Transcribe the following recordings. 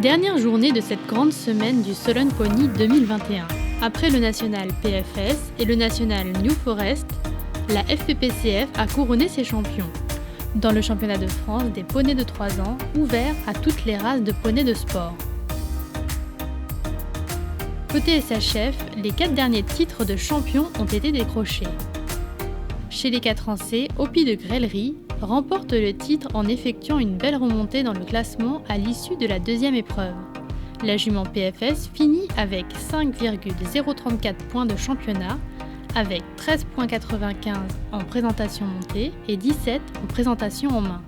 Dernière journée de cette grande semaine du Solon Pony 2021. Après le national PFS et le national New Forest, la FPPCF a couronné ses champions. Dans le championnat de France des poneys de 3 ans, ouvert à toutes les races de poneys de sport. Côté SHF, les 4 derniers titres de champion ont été décrochés. Chez les 4 ans C, Hopi de Grellerie remporte le titre en effectuant une belle remontée dans le classement à l'issue de la deuxième épreuve. La jument PFS finit avec 5,034 points de championnat, avec 13,95 en présentation montée et 17 en présentation en main.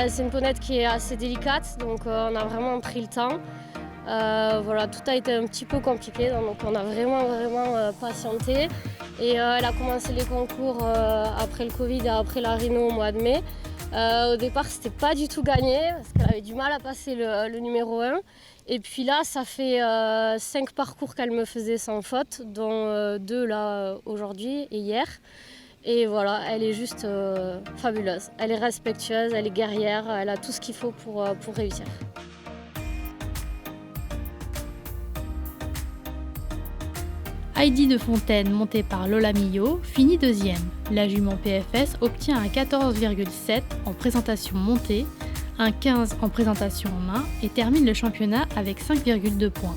C'est une ponette qui est assez délicate, donc on a vraiment pris le temps. Tout a été un petit peu compliqué, donc on a vraiment patienté. Et elle a commencé les concours après le Covid et après la Rhino au mois de mai. Au départ, c'était pas du tout gagné parce qu'elle avait du mal à passer le numéro 1. Et puis là, ça fait 5 parcours qu'elle me faisait sans faute, dont 2 là aujourd'hui et hier. Et voilà, elle est juste fabuleuse. Elle est respectueuse, elle est guerrière, elle a tout ce qu'il faut pour réussir. Heidi de Fontaine, montée par Lola Millot, finit deuxième. La jument PFS obtient un 14,7 en présentation montée, un 15 en présentation en main et termine le championnat avec 5,2 points.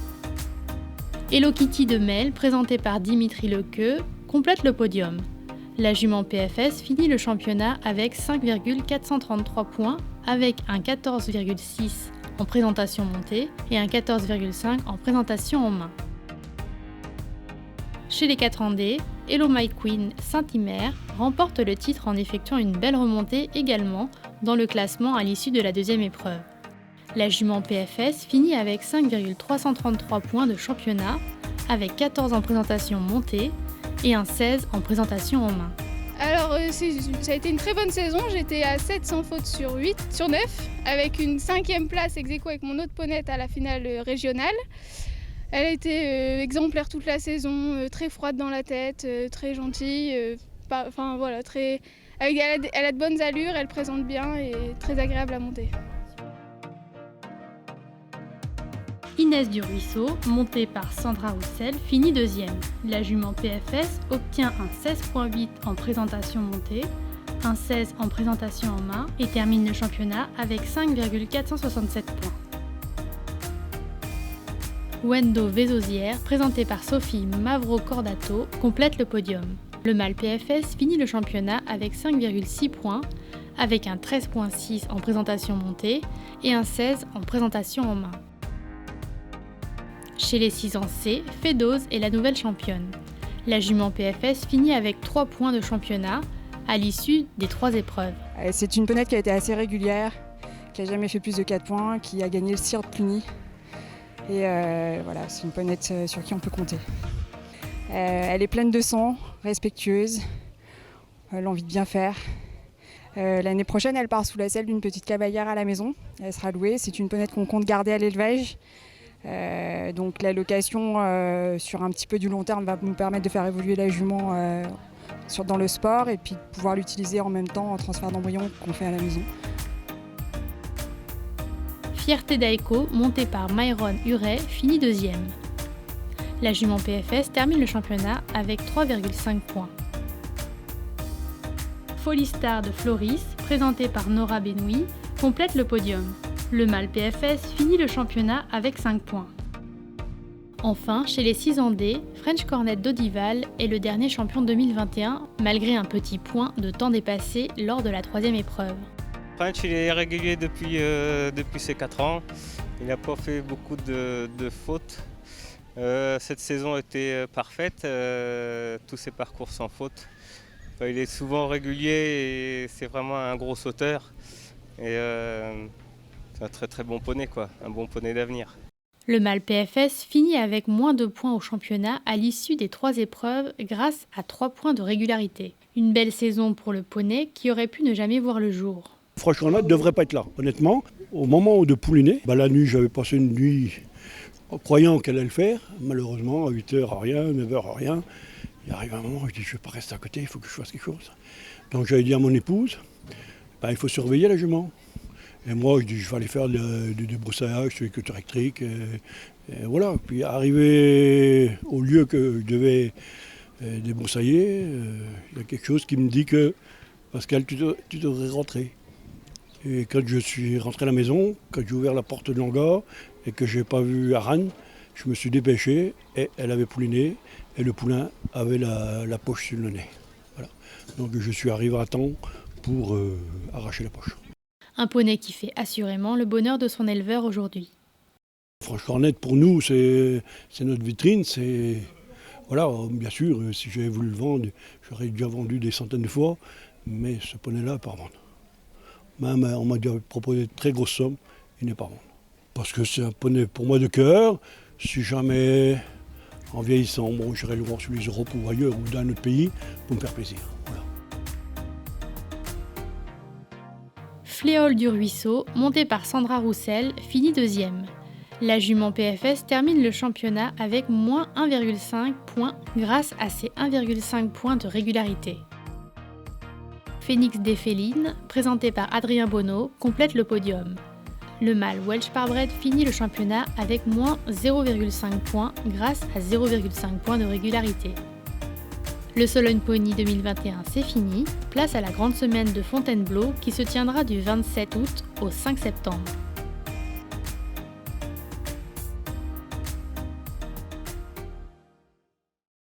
Hello Kitty de Mel, présentée par Dimitri Lequeux, complète le podium. La jument PFS finit le championnat avec 5,433 points, avec un 14,6 en présentation montée et un 14,5 en présentation en main. Chez les 4 ans D, Hello My Queen Saint-Hymer remporte le titre en effectuant une belle remontée également dans le classement à l'issue de la deuxième épreuve. La jument PFS finit avec 5,333 points de championnat, avec 14 en présentation montée et un 16 en présentation en main. Alors ça a été une très bonne saison, j'étais à 7 sans faute sur 8, sur 9, avec une 5e place ex aequo avec mon autre ponette à la finale régionale. Elle a été exemplaire toute la saison, très froide dans la tête, très gentille, elle a de bonnes allures, elle présente bien et très agréable à monter. Inès du Ruisseau, montée par Sandra Roussel, finit deuxième. La jument PFS obtient un 16,8 en présentation montée, un 16 en présentation en main et termine le championnat avec 5,467 points. Wendo Vézosière, présentée par Sophie Mavro-Cordato, complète le podium. Le mâle PFS finit le championnat avec 5,6 points, avec un 13,6 en présentation montée et un 16 en présentation en main. Chez les 6 ans C, Fedoz est la nouvelle championne. La jument PFS finit avec 3 points de championnat à l'issue des 3 épreuves. C'est une ponette qui a été assez régulière, qui n'a jamais fait plus de 4 points, qui a gagné le Sire de Cluny. Et c'est une ponette sur qui on peut compter. Elle est pleine de sang, respectueuse, elle a envie de bien faire. L'année prochaine, elle part sous la selle d'une petite cavalière à la maison. Elle sera louée. C'est une ponette qu'on compte garder à l'élevage. Donc la location sur un petit peu du long terme va nous permettre de faire évoluer la jument dans le sport et puis de pouvoir l'utiliser en même temps en transfert d'embryon qu'on fait à la maison. Fierté d'Aeco, montée par Myron Huret, finit deuxième. La jument PFS termine le championnat avec 3,5 points. Folly Star de Floris, présentée par Nora Benoui, complète le podium. Le mâle PFS finit le championnat avec 5 points. Enfin, chez les 6 ans D, French Cornet d'Audival est le dernier champion 2021, malgré un petit point de temps dépassé lors de la 3e épreuve. French, il est régulier depuis ses 4 ans. Il n'a pas fait beaucoup de fautes. Cette saison était parfaite, tous ses parcours sans faute. Il est souvent régulier et c'est vraiment un gros sauteur. Et c'est un très très bon poney, un bon poney d'avenir. Le mâle PFS finit avec moins de points au championnat à l'issue des 3 épreuves grâce à 3 points de régularité. Une belle saison pour le poney qui aurait pu ne jamais voir le jour. Franchement, elle ne devrait pas être là, honnêtement. Au moment de pouliner, la nuit, j'avais passé une nuit en croyant qu'elle allait le faire. Malheureusement, à 8h, rien, 9h, rien. Il arrive un moment où je dis, je ne vais pas rester à côté, il faut que je fasse quelque chose. Donc j'avais dit à mon épouse, il faut surveiller la jument. Et moi, je dis, je vais aller faire du débroussaillage sur les clôtures électriques. Et voilà. Puis arrivé au lieu que je devais débroussailler, il y a quelque chose qui me dit que Pascal, tu devrais rentrer. Et quand je suis rentré à la maison, quand j'ai ouvert la porte de l'hangar et que je n'ai pas vu Aran, je me suis dépêché et elle avait pouliné et le poulain avait la poche sur le nez. Voilà. Donc je suis arrivé à temps pour arracher la poche. Un poney qui fait assurément le bonheur de son éleveur aujourd'hui. Franche-Cornette, pour nous, c'est notre vitrine. Voilà, bien sûr, si j'avais voulu le vendre, j'aurais déjà vendu des centaines de fois, mais ce poney-là, pas à vendre. Même, on m'a déjà proposé de très grosses sommes, il n'est pas à vendre. Parce que c'est un poney pour moi de cœur. Si jamais, en vieillissant, bon, j'irai le voir sur les Europes ou ailleurs ou dans un autre pays pour me faire plaisir. Voilà. Fléole du Ruisseau, montée par Sandra Roussel, finit deuxième. La jument PFS termine le championnat avec moins 1,5 points grâce à ses 1,5 points de régularité. Phoenix des Félines, présenté par Adrien Bonneau, complète le podium. Le mâle Welsh Parbred finit le championnat avec moins 0,5 points grâce à 0,5 points de régularité. Le Sologne Pony 2021 c'est fini, place à la grande semaine de Fontainebleau qui se tiendra du 27 août au 5 septembre.